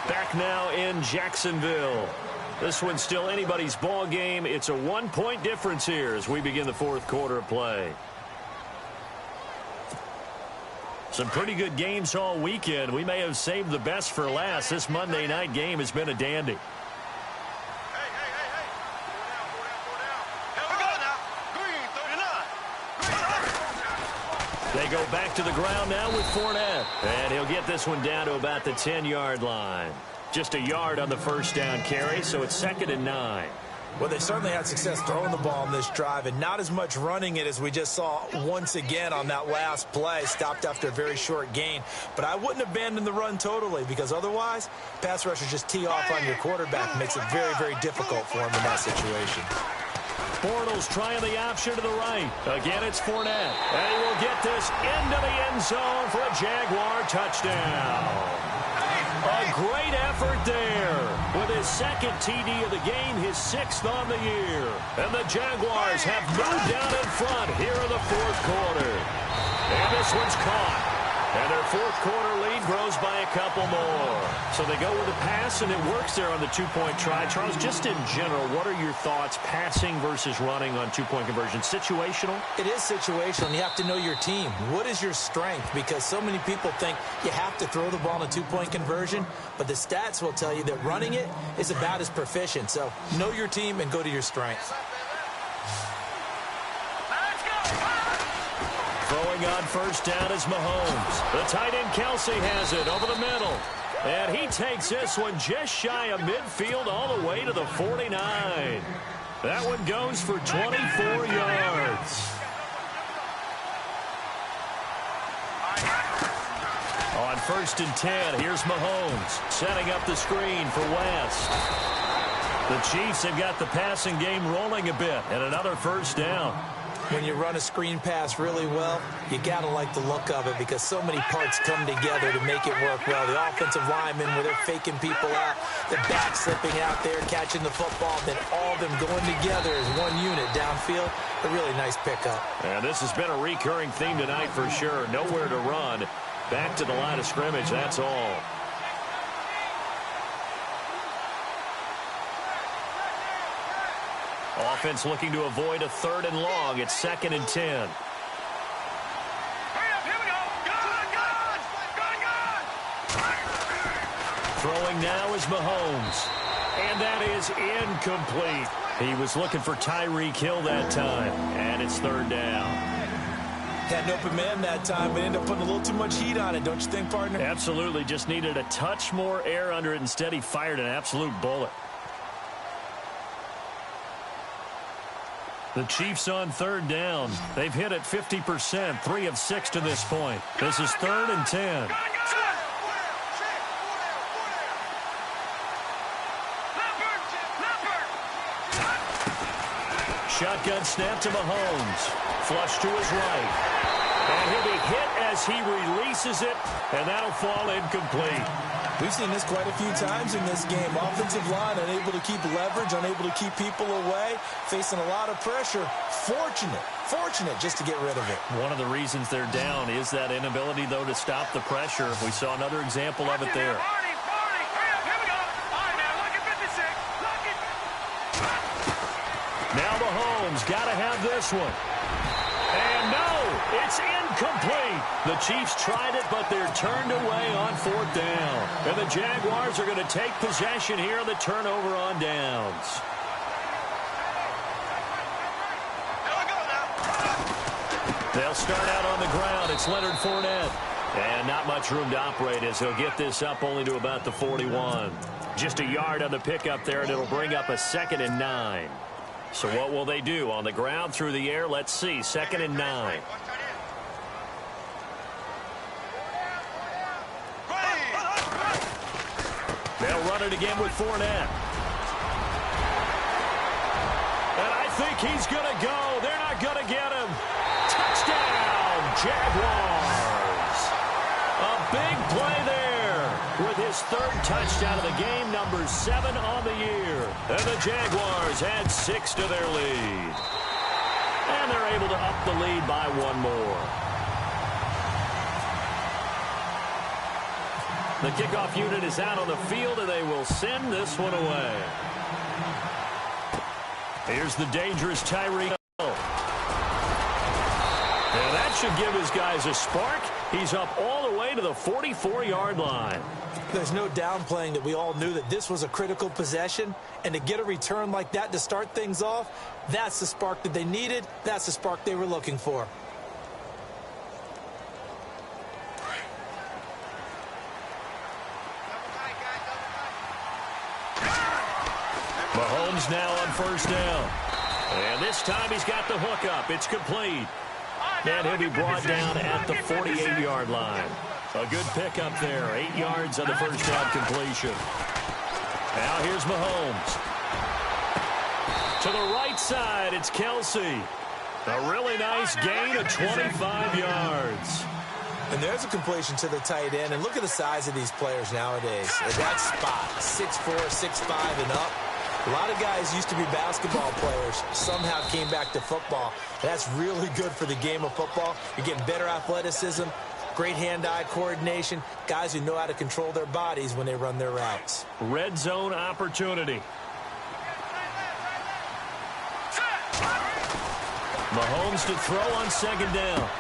Back now in Jacksonville. This one's still anybody's ball game. It's a 1-point difference here as we begin the 4th quarter of play. Some pretty good games all weekend. We may have saved the best for last. This Monday night game has been a dandy. They go back to the ground now with Fournette. And he'll get this one down to about the 10-yard line. Just a yard on the first down carry, so it's 2nd and 9. Well, they certainly had success throwing the ball in this drive, and not as much running it as we just saw once again on that last play. Stopped after a very short gain. But I wouldn't abandon the run totally, because otherwise, pass rushers just tee off on your quarterback. Makes it very, very difficult for him in that situation. Bortles trying the option to the right. Again, it's Fournette. And he will get this into the end zone for a Jaguar touchdown. A great effort there. With his 2nd TD of the game, his 6th on the year. And the Jaguars have moved down in front here in the 4th quarter. And this one's caught. And their 4th quarter lead grows by a couple more. So they go with a pass, and it works there on the 2-point try. Charles, just in general, what are your thoughts passing versus running on 2-point conversion? Situational? It is situational, and you have to know your team. What is your strength? Because so many people think you have to throw the ball in a 2-point conversion, but the stats will tell you that running it is about as proficient. So know your team and go to your strength. Throwing on first down is Mahomes. The tight end Kelsey has it over the middle. And he takes this one just shy of midfield all the way to the 49. That one goes for 24 yards. On 1st and 10, here's Mahomes setting up the screen for West. The Chiefs have got the passing game rolling a bit, and another first down. When you run a screen pass really well, you got to like the look of it because so many parts come together to make it work well. The offensive linemen, where they're faking people out, the back slipping out there, catching the football, then all of them going together as one unit downfield. A really nice pickup. And this has been a recurring theme tonight for sure. Nowhere to run. Back to the line of scrimmage, that's all. Offense looking to avoid a 3rd and long. It's 2nd and 10. Hurry up, here we go. Good. Throwing now is Mahomes. And that is incomplete. He was looking for Tyreek Hill that time. And it's 3rd down. Had an open man that time, but ended up putting a little too much heat on it, don't you think, partner? Absolutely. Just needed a touch more air under it. Instead, he fired an absolute bullet. The Chiefs on 3rd down. They've hit it 50%, 3 of 6 to this point. This is 3rd and 10. Shotgun snap to Mahomes. Flush to his right. And he'll be hit as he releases it, and that'll fall incomplete. We've seen this quite a few times in this game. Offensive line unable to keep leverage, unable to keep people away, facing a lot of pressure. Fortunate just to get rid of it. One of the reasons they're down is that inability, though, to stop the pressure. We saw another example of it there. Hurry up, here we go. All right, now, look at 56. Look at... Now Mahomes got to have this one. And no, it's incomplete. The Chiefs tried it, but they're turned away on 4th down. And the Jaguars are going to take possession here on the turnover on downs. They'll start out on the ground. It's Leonard Fournette. And not much room to operate as he'll get this up only to about the 41. Just a yard on the pickup there, and it'll bring up a 2nd and 9. So what will they do? On the ground, through the air? Let's see. 2nd and 9. They'll run it again with Fournette. And I think he's going to go. They're not going to get him. Touchdown, Jaguars. A big play there with his 3rd touchdown of the game, number 7 on the year. And the Jaguars add 6 to their lead. And they're able to up the lead by 1 more. The kickoff unit is out on the field, and they will send this one away. Here's the dangerous Tyreek Hill. And that should give his guys a spark. He's up all the way to the 44-yard line. There's no downplaying that we all knew that this was a critical possession, and to get a return like that to start things off, that's the spark that they needed. That's the spark they were looking for. Mahomes now on 1st down. And this time he's got the hook up. It's complete. And he'll be brought down at the 48-yard line. A good pickup there. 8 yards on the 1st down completion. Now here's Mahomes. To the right side, it's Kelsey. A really nice gain of 25 yards. And there's a completion to the tight end. And look at the size of these players nowadays. At that spot, 6'4", 6'5", and up. A lot of guys used to be basketball players, somehow came back to football. That's really good for the game of football. You're getting better athleticism, great hand-eye coordination, guys who know how to control their bodies when they run their routes. Red zone opportunity. Mahomes to throw on 2nd down.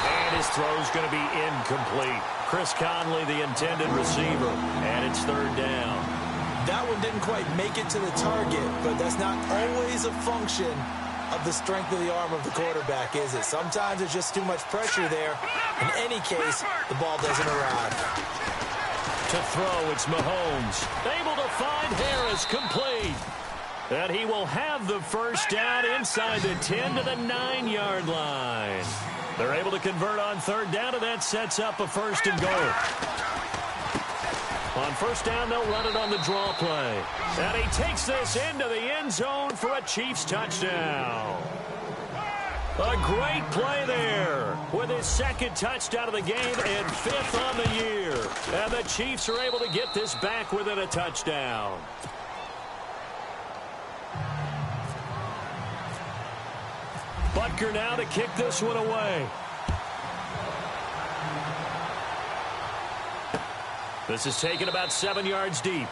And his throw's going to be incomplete. Chris Conley, the intended receiver, and it's 3rd down. That one didn't quite make it to the target, but that's not always a function of the strength of the arm of the quarterback, is it? Sometimes there's just too much pressure there. In any case, the ball doesn't arrive. To throw, it's Mahomes. Able to find Harris, complete. And he will have the 1st down inside the 10 to the 9-yard line. They're able to convert on 3rd down, and that sets up a 1st and goal. On 1st down, they'll run it on the draw play. And he takes this into the end zone for a Chiefs touchdown. A great play there with his second touchdown of the game and 5th on the year. And the Chiefs are able to get this back within a touchdown. Butker now to kick this one away. This is taken about 7 yards deep.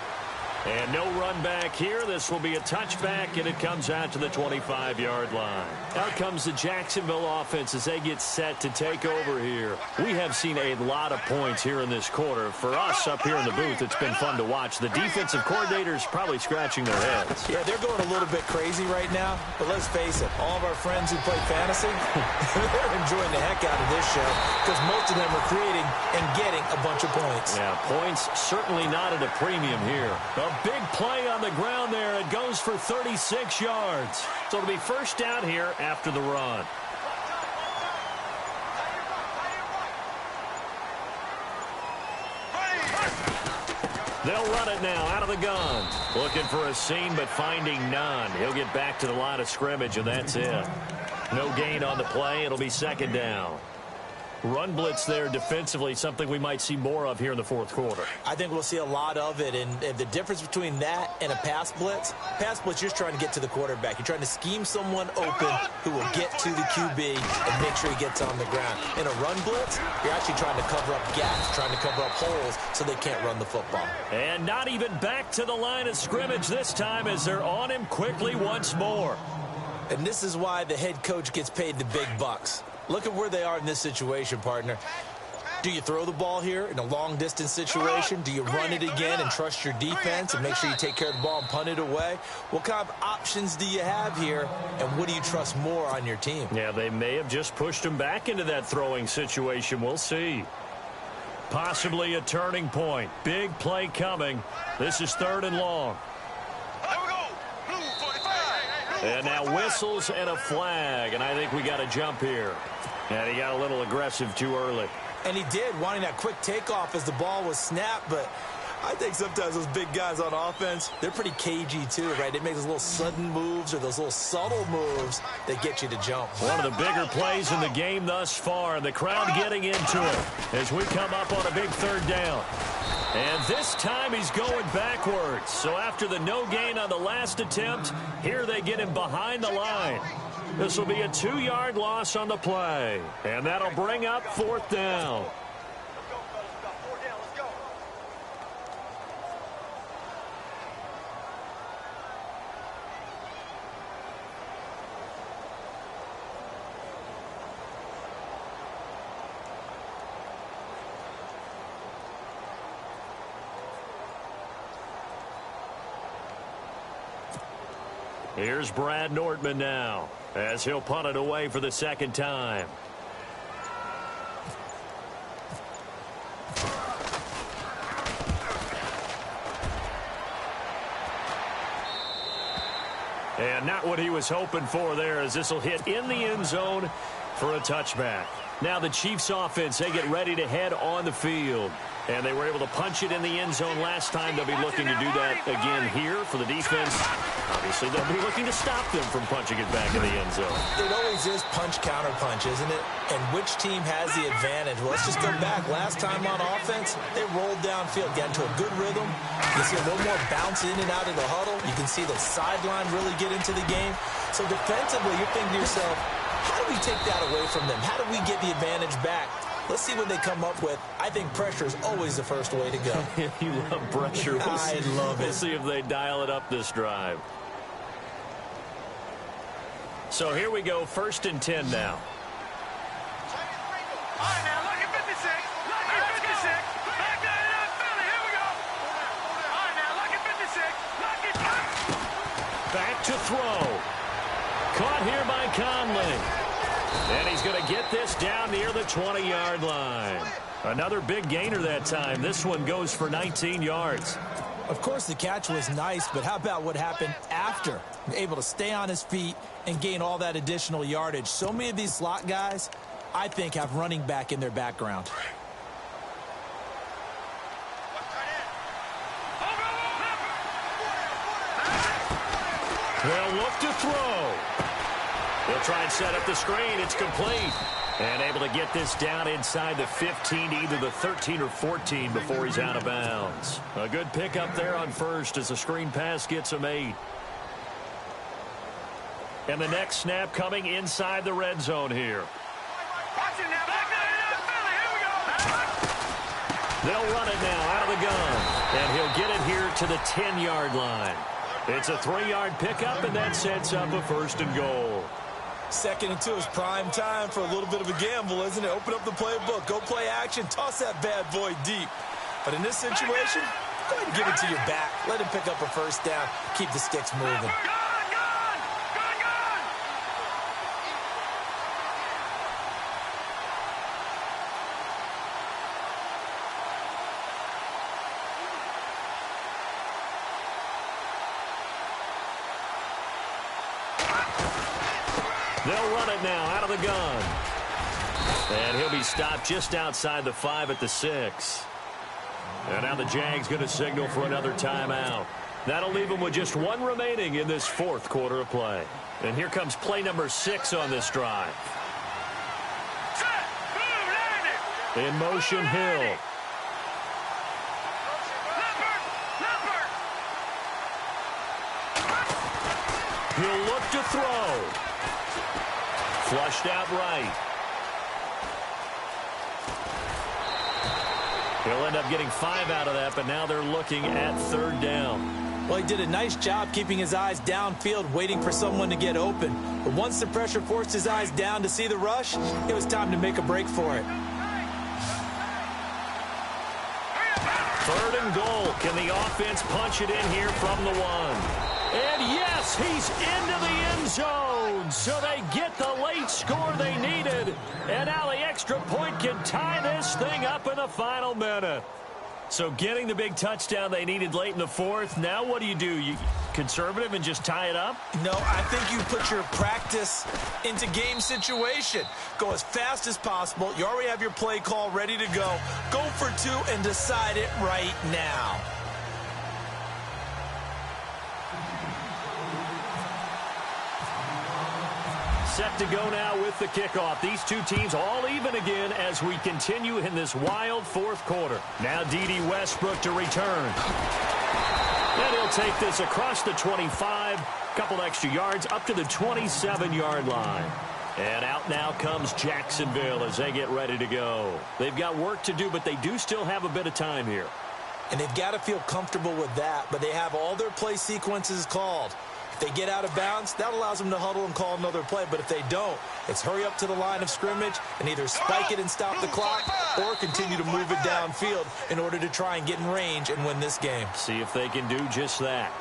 And no run back here. This will be a touchback, and it comes out to the 25-yard line. Out comes the Jacksonville offense as they get set to take over here. We have seen a lot of points here in this quarter. For us up here in the booth, it's been fun to watch. The defensive coordinators probably scratching their heads. Yeah, they're going a little bit crazy right now. But let's face it, all of our friends who play fantasy, they're enjoying the heck out of this show because most of them are creating and getting a bunch of points. Yeah, points certainly not at a premium here. A big play on the ground there. It goes for 36 yards. So it'll be first down here after the run. They'll run it now out of the gun. Looking for a seam, but finding none. He'll get back to the line of scrimmage, and that's it. No gain on the play. It'll be second down. Run blitz there defensively, something we might see more of here in the fourth quarter. I think we'll see a lot of it, and the difference between that and a pass blitz, you're just trying to get to the quarterback. You're trying to scheme someone open who will get to the QB and make sure he gets on the ground. In a run blitz, you're actually trying to cover up gaps, trying to cover up holes so they can't run the football. And not even back to the line of scrimmage this time as they're on him quickly once more. And this is why the head coach gets paid the big bucks. Look at where they are in this situation, partner. Do you throw the ball here in a long-distance situation? Do you run it again and trust your defense and make sure you take care of the ball and punt it away? What kind of options do you have here, and what do you trust more on your team? Yeah, they may have just pushed him back into that throwing situation. We'll see. Possibly a turning point. Big play coming. This is 3rd and long. And now whistles and a flag, and I think we got a jump here. And he got a little aggressive too early. And he did, wanting that quick takeoff as the ball was snapped, but I think sometimes those big guys on offense, they're pretty cagey too, right? They make those little sudden moves or those little subtle moves that get you to jump. One of the bigger plays in the game thus far, and the crowd getting into it as we come up on a big 3rd down. And this time he's going backwards. So after the no gain on the last attempt, here they get him behind the line. This will be a 2-yard loss on the play. And that'll bring up 4th down. Here's Brad Nordman now as he'll punt it away for the 2nd time. And not what he was hoping for there, as this will hit in the end zone for a touchback. Now the Chiefs offense, they get ready to head on the field. And they were able to punch it in the end zone last time. They'll be looking to do that again here for the defense. Obviously, they'll be looking to stop them from punching it back in the end zone. It always is punch-counter-punch, isn't it? And which team has the advantage? Well, let's just go back. Last time on offense, they rolled downfield, got into a good rhythm. You see a little more bounce in and out of the huddle. You can see the sideline really get into the game. So defensively, you're thinking to yourself, how do we take that away from them? How do we get the advantage back? Let's see what they come up with. I think pressure is always the first way to go. You love pressure. I love it. We'll see if they dial it up this drive. So here we go, 1st and 10 now. All right, now, look at 56. Look at 56. Back there in that Philly. Here we go. All right, now, look at 56. Look at Back to throw. Caught here by Conley. And he's going to get this down near the 20-yard line. Another big gainer that time. This one goes for 19 yards. Of course, the catch was nice, but how about what happened after? Able to stay on his feet and gain all that additional yardage. So many of these slot guys, I think, have running back in their background. They'll look to throw. He'll They'll try and set up the screen. It's complete. And able to get this down inside the 15, either the 13 or 14 before he's out of bounds. A good pickup there on first as the screen pass gets him 8. And the next snap coming inside the red zone here. Watch it now. Here we go. They'll run it now out of the gun. And he'll get it here to the 10-yard line. It's a 3-yard pickup, and that sets up a 1st and goal. 2nd and 2 is prime time for a little bit of a gamble, isn't it? Open up the playbook, go play action, toss that bad boy deep. But in this situation, go ahead and give it to your back. Let him pick up a 1st down, keep the sticks moving. They'll run it now out of the gun. And he'll be stopped just outside the 5 at the 6. And now the Jags going to signal for another timeout. That'll leave them with just 1 remaining in this 4th quarter of play. And here comes play number 6 on this drive. In motion, Hill. He'll look to throw. Flushed out right. He'll end up getting 5 out of that, but now they're looking at 3rd down. Well, he did a nice job keeping his eyes downfield, waiting for someone to get open. But once the pressure forced his eyes down to see the rush, it was time to make a break for it. 3rd and goal. Can the offense punch it in here from the 1? And yes, he's into the end zone. So they get the late score they needed. And now the extra point can tie this thing up in the final minute. So getting the big touchdown they needed late in the 4th. Now what do? You conservative and just tie it up? No, I think you put your practice into game situation. Go as fast as possible. You already have your play call ready to go. Go for 2 and decide it right now. Set to go now with the kickoff. These two teams all even again as we continue in this wild 4th quarter. Now D.D. Westbrook to return. And he'll take this across the 25, couple extra yards up to the 27-yard line. And out now comes Jacksonville as they get ready to go. They've got work to do, but they do still have a bit of time here. And they've got to feel comfortable with that, but they have all their play sequences called. If they get out of bounds, that allows them to huddle and call another play. But if they don't, it's hurry up to the line of scrimmage and either spike it and stop the clock or continue to move it downfield in order to try and get in range and win this game. See if they can do just that.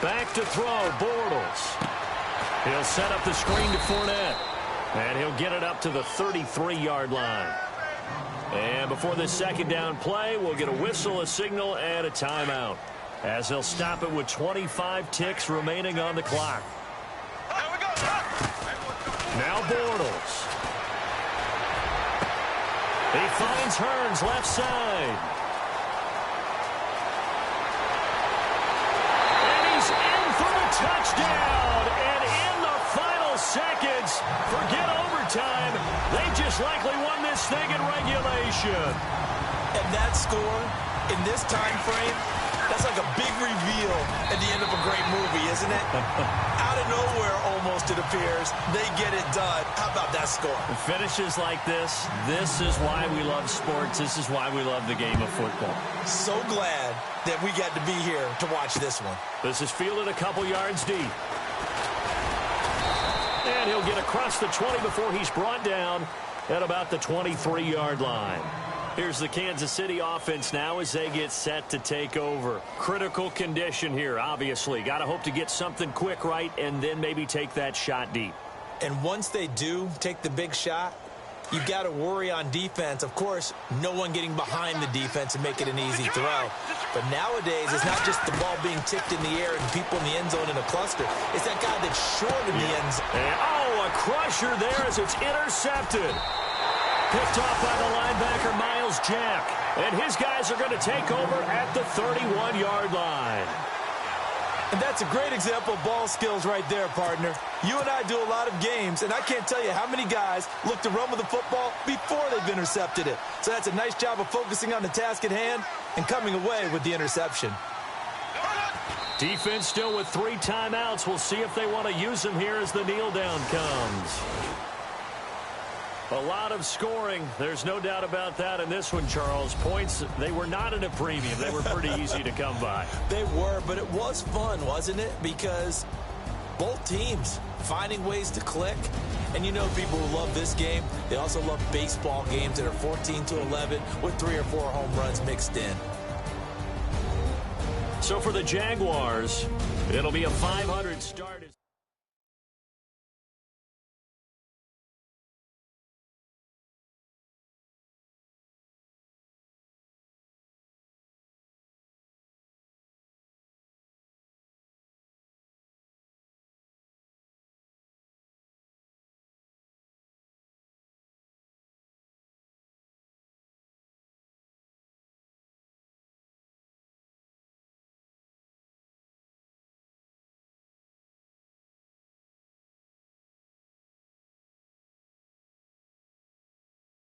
Back to throw, Bortles. He'll set up the screen to Fournette. And he'll get it up to the 33-yard line. And before this 2nd down play, we'll get a whistle, a signal, and a timeout. As he'll stop it with 25 ticks remaining on the clock. Now Bortles. He finds Hearns left side. And he's in for the touchdown. And in the final seconds, forget overtime. They just likely won this thing in regulation. And that score in this time frame, that's like a big reveal at the end of a great movie, isn't it? Out of nowhere, almost, it appears. They get it done. How about that score? Finishes like this. This is why we love sports. This is why we love the game of football. So glad that we got to be here to watch this one. This is fielded a couple yards deep. And he'll get across the 20 before he's brought down at about the 23-yard line. Here's the Kansas City offense now as they get set to take over. Critical condition here, obviously. Got to hope to get something quick right and then maybe take that shot deep. And once they do take the big shot, you've got to worry on defense. Of course, no one getting behind the defense and make it an easy throw. But nowadays, it's not just the ball being tipped in the air and people in the end zone in a cluster. It's that guy that's short in the end zone. And, a crusher there as it's intercepted. Picked off by the linebacker, Miles Jack. And his guys are going to take over at the 31-yard line. And that's a great example of ball skills right there, partner. You and I do a lot of games, and I can't tell you how many guys look to run with the football before they've intercepted it. So that's a nice job of focusing on the task at hand and coming away with the interception. Defense still with 3 timeouts. We'll see if they want to use them here as the kneel down comes. A lot of scoring. There's no doubt about that in this one, Charles. Points, they were not in a premium. They were pretty easy to come by. They were, but it was fun, wasn't it? Because both teams finding ways to click. And you know people who love this game, they also love baseball games that are 14-11 with 3 or 4 home runs mixed in. So for the Jaguars, it'll be a 500 start.